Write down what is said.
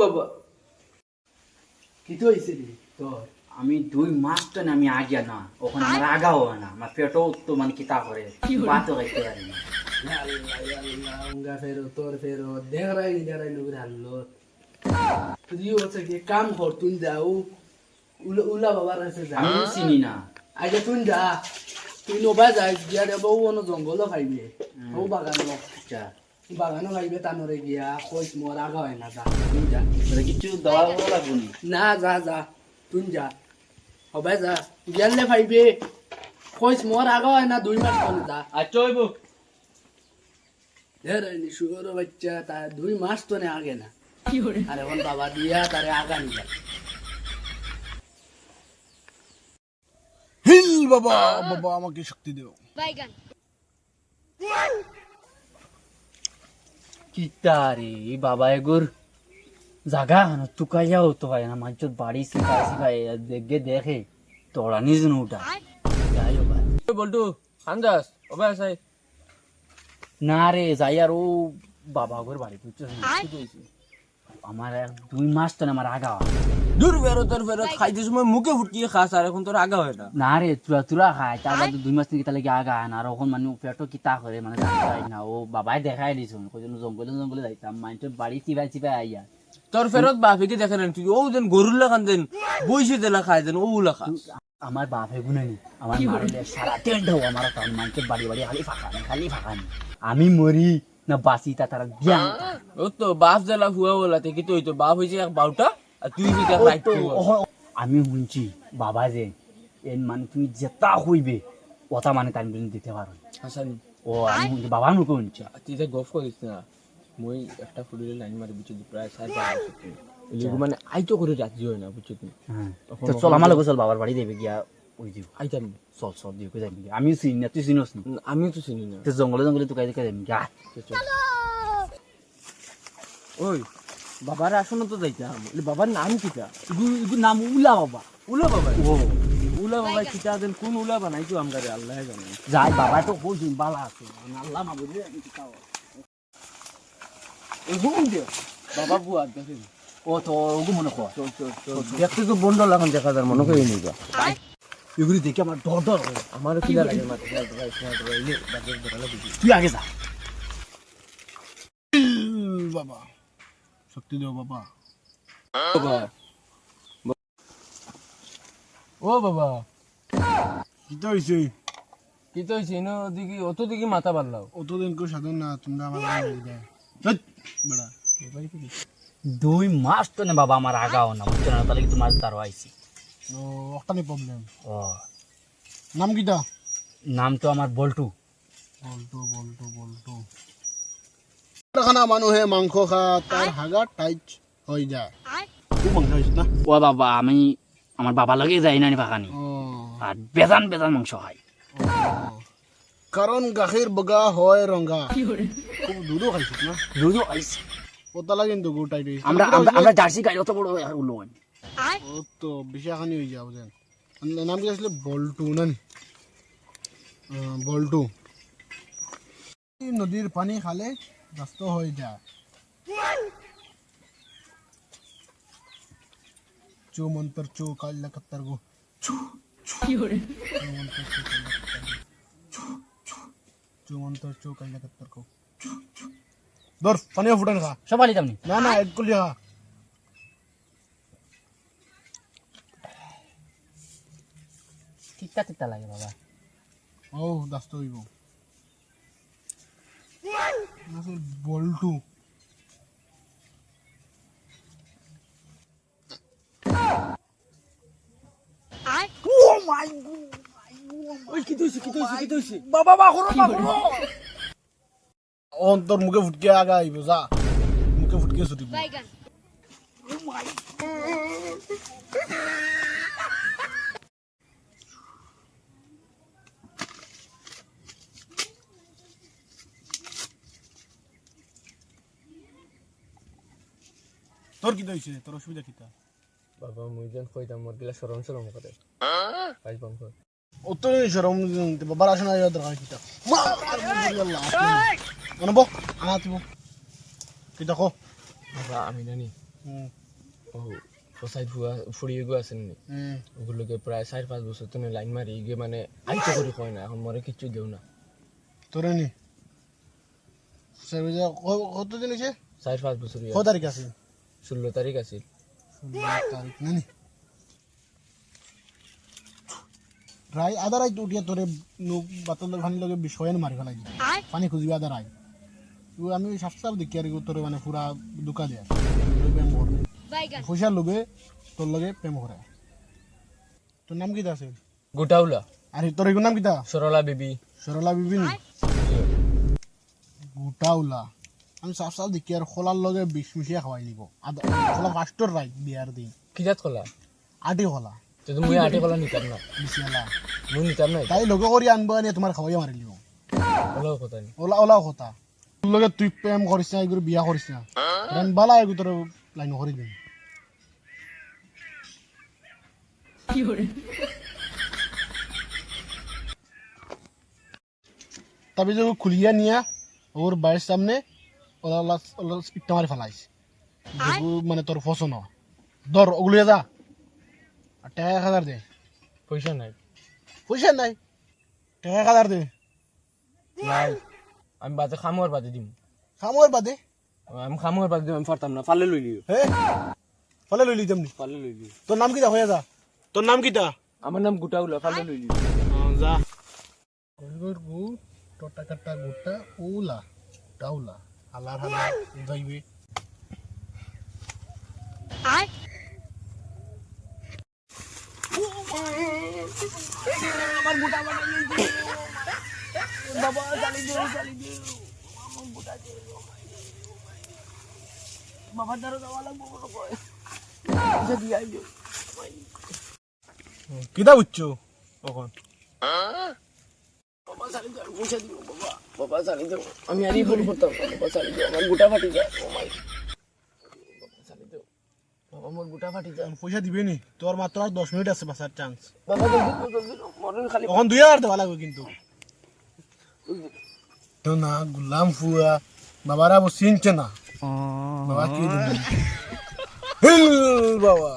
বাবা কি তো হইছে রে তোর? আমি 2 মাস তো না আমি আগিয়া না ওখানে আমার আগা হয় না আমার পেটও তো মানে কিতা করে বাতও খাইতে পারি না উঙ্গা ফেরো তোর ফেরো দেহরাই লুগরে হারলো তুই হচ্ছে কি কাম কর তুই যাও উলা বাবার কাছে যা আমি চিনি না আগে তুই যা তুই নবা যাই গিয়া দেব কোনো জঙ্গলও খাইবে ও বাগানো আচ্ছা বাগানো খাইবে তানরে গিয়া কইস মোর আগা হয় না যা তুই যা তোরা কিছু দেওয়া লাগবো নি না যা যা তুই যা হবে যা গেলে খাইবে কইস মোর আগা হয় না 2 মাস পরে যা আচ্ছা হইব দেহরাই শুয়োর বাচ্চা তা 2 মাস তো না আগে না আর এখন বাবা দিয়া তারে আগা নিলা হিল বাবা বাবা আমাকে শক্তি দিও। কিতা রে বাবা এগুর জাগা না তুকাইয়া হতো হয় না মানুষের বাড়ি সিপাই দেখে দেখে তোরা নিজ উঠা যাই হোক বল্টু খানদাস ওবে আসাই না রে যাই আর ও বাবা ঘর বাড়ি আমার 2 মাস তো না আমার আগা হয়। দূর ফেরত খাইতে সময় মুখে ফুটকিয়ে খাস আর এখন তোর আগা হয় না না রে তুরা খায় তার বাদে 2 মাস থেকে তাহলে আগা হয় না আর এখন মানে পেটও কিতা করে মানে জানতে পারি না ও বাবাই দেখাই দিছ কইজন জঙ্গলে যাইতাম মানুষের বাড়ি চিপাই আইয়া তোর ফেরত বাপিকে দেখে নেন তুই ও দেন গরুল্লা খান দেন বইসে দেলা খাই দেন ওগুলা খা আমার বাপ গুনানি আমার মারলে সারা টেন্ট হো আমার কারণ মানুষের বাড়ি খালি ফাঁকা নেই আমি মরি না বাসি তা তারা জ্ঞান ও তো বাপ জ্বালা হুয়া বলা থেকে তুই তো বাপ হয়েছে এক বাউটা আর তুই হয়েছে এক লাইট আমি শুনছি বাবা যে এর মানে তুমি যেটা হইবে ওটা মানে তাই দিতে পারো হাসানি ও আমি শুনছি বাবার মুখে শুনছি তুই যে গফ করিস না মই একটা ফুলের লাইন মারি বুঝছি প্রায় 4 মানে আইতো করে রাজি হয় না বুঝছো তুমি হ্যাঁ তো চল আমার লগে চল বাবার বাড়ি দেবে গিয়া ওই দিব আইতাম চল দিও কে যাবি আমি চিনি না তুই চিনোস না আমিও তো চিনি না তো জঙ্গলে তুই কাইতে যাবি গা ওই বাবার আসন্ন তো যাইতাম বাবার নাম কিটা ইগু নাম উলা বাবা উলা বাবা ও উলা বাবা কিটা দেন কোন উলা বানাইতো আমগারে আল্লাহ জানে যাই বাবা তো কইছিন বালা আছে আল্লাহ মা বুঝে আমি কি কাও এরকম দিও বাবা বুয়া দেখেন ও তো ওগু মনে কর দেখতে তো বন্ড লাগান দেখা যার মনে করি নিবা এগুলি দেখে আমার ডর করে আমারও কিলা লাগে মাথা বাজে বড়ালা বুঝি তুই আগে যা হিল বাবা শক্তি দিও বাবা। বাবা ও বাবা কি তো হইছে কি তো হইছে নো দিকে অত দিকে মাথা বাড়লাও অতদিন কেউ সাধন না তোমরা আমার বেড়া 2 মাস তো না বাবা আমার আগাও না বুঝছো না তাহলে কি তোমার তার আইছি ও ওখানে প্রবলেম ও নাম কিটা? নাম তো আমার বল্টু বল্টু খানা মানুহে মাংস খা তার হাগা টাইট হয়ে যায় খুব মাংস হয়েছে না ও বাবা আমি আমার বাবা লাগে যাই না ফাঁকানি ও আর বেজান মাংস খাই কারণ গাখীর বগা হয় রঙা খুব দুধও খাইছিস না দুধও আইছে ওতালা কিন্তু গু টাইট হয়েছে আমরা জার্সি গাই অত বড় উলো ও তো বিশাখানি হয়ে যাও যেন নাম কি আসলে বল্টু না বল্টু নদীর পানি খালে নষ্ট হয়ে যায় চো মন্তর চো কাল্লা কাত্তার গো চো মন্তর চো কাল্লা কাত্তার গো ধর পানিও ফুটান খা সব আলি তামনি না না এক কুলি খা তিতা লাগে বাবা ও দাস্ত হইব বল্টু ওই কি তুইছে বাবা বাখরো অন্তর মুখে ফুটকে আগা আইব যা মুখে ফুটকে ছুটিব তোর কি হইছে তোর অসুবিধা কিটা? বাবা মুই যেন কইতাম মোর গিলা শরম করে পাই বংশ অত শরম বাবার আসনা যাওয়ার দরকার কিটা মানে বক আনা তুই কিটা কো বাবা আমি জানি ও ফসাই ফুয়া ফুড়িয়ে গো আছেন নি ওগুলোকে প্রায় 4-5 বছর তুমি লাইন মারি গিয়ে মানে আইতো করে কয় না এখন মরে কিচ্ছু দেও না তোরে নি সার্ভিস কত দিন হয়েছে 4-5 বছর কত তারিখ আছে 16 তারিখ আছে 16 তারিখ না নি রাই আধা রাই উঠিয়া তোরে বাতল ভানি লগে বিষয় মারি ফেলাই পানি খুঁজবি আধা রাই আমি সাফসাফ দেখি আর তোরে মানে পুরা দুকা দেয় প্রেম করে পয়সা লোভে তোর লগে প্রেম করে তোর নাম কি আছে গোটাউলা আরে তোর এগুলোর নাম কিতা সরলা বেবি সরলা বিবি নি গোটাউলা আমি সাফসাফ দেখি আর খোলার লগে বিষ মিশিয়ে খাওয়াই নিব আধা খোলা ফাস্টর রাই বিয়ার দিন কি জাত কলা আটি খোলা তো তুমি আটে কলা নিতাম না বিশালা মুই নিতাম না তাই লগে করে আনবো আনি তোমার খাওয়াই মারি লিব ওলাও কথা নি ওলা ওলাও কথা তোর লগে তুই প্রেম করিস না এগুলো বিয়া করিস না রেন বালা এগুলো তোর লাইন করে দিবি তবে যে খুলিয়া নিয়া ওর বাড়ির সামনে ওলা ইট্টা মারি ফেলাইস মানে তোর পছন্দ ধর ওগুলো যা আর টাকা 1000 দে পয়সা নাই পয়সা নাই টাকা 1000 দে নাই আমি বাজে খামোর বাজে দিম খামোর বাদে আমি খামোর বাজে দিম আমি পারতাম না পারলে লই লিও হে ফলে লইলি তেমনি পারলে লই লিও তোর নাম কিটা হয়ে যা তোর নাম কিটা আমার নাম গোটাউলা পারলে লই লিও যা গু টোটা কাটা গুটা উলা টাউলা হালার হালার যাইবে কিটা বুঝছো তখন আমি আরই ভুল করতাম বাবা চালি দাও আমার গোটা ফাটি যায় ও মাই বাবা চালি দাও বাবা আমার গোটা ফাটি যায় পয়সা দিবে নি তোর মাত্র আর 10 মিনিট আছে বাসার চান্স বাবা জলদি মরন খালি তখন 2000 দেওয়া লাগবে কিন্তু তো না গুলাম ফুয়া বাবারা চিনছে না বাবা কি দিবে বাবা